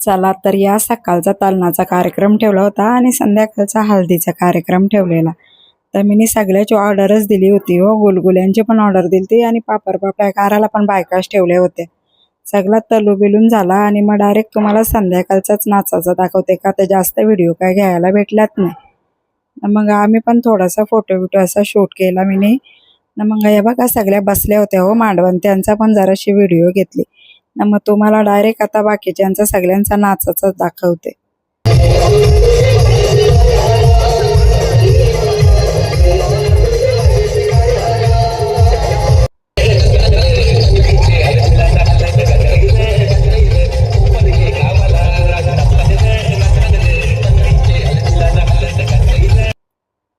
चला तर या सकाळचा तलनाचा कार्यक्रम ठेवला होता आणि संध्याकाळचा हळदीचा कार्यक्रम ठेवलेला. तर मी सगळ्याची ऑर्डरच दिली होती हो. गुलगुल्यांची पण ऑर्डर दिली होती आणि पापड पापड्या काराला पण बायकाच ठेवले होते. सगळा तलू बिलून झाला आणि मग डायरेक्ट तुम्हाला संध्याकाळचाच नाचाचा दाखवते का तर जास्त व्हिडिओ काय घ्यायला भेटलाच नाही. मग आम्ही पण थोडासा फोटो बिटो असा शूट केला मी. मग हे बघा सगळ्या बसल्या होत्या हो मांडवण, त्यांचा पण जराशी व्हिडिओ घेतली. मग तुम्हाला डायरेक्ट आता बाकीच्यांचा सगळ्यांचा नाचाचा दाखवते.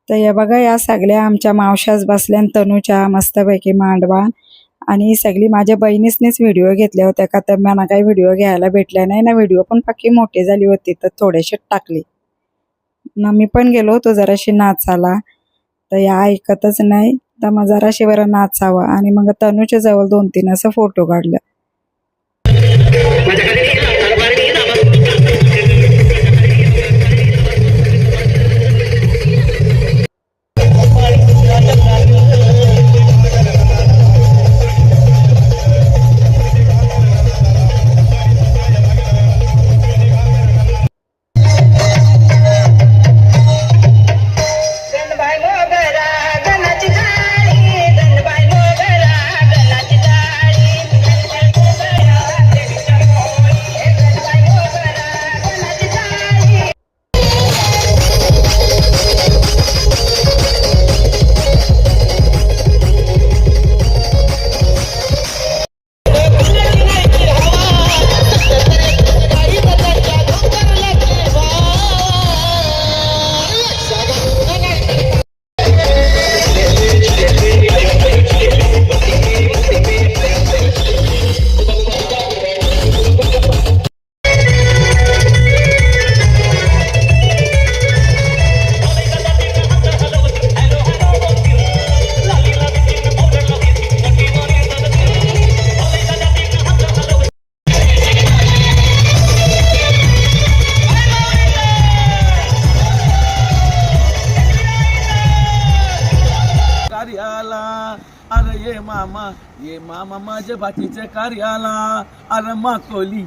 तर या बघा या सगळ्या आमच्या मावशाच बसल्या तनूच्या मस्तपैकी मांडवान आणि सगळी माझ्या बहिणीसनीच व्हिडिओ घेतल्या होत्या का तर मला काही व्हिडिओ घ्यायला भेटल्या नाही ना. व्हिडिओ पण पक्की मोठी झाली होती तर थोडेसे टाकली ना. मी पण गेलो होतो जराशी नाचाला तर या ऐकतच नाही. तर मग जराशी बरं नाचावं आणि मग तनूच्या जवळ 2-3 असं फोटो काढलं. अरे ये मामा माझ्या बाकीच्या कार्याला. अरे माकोली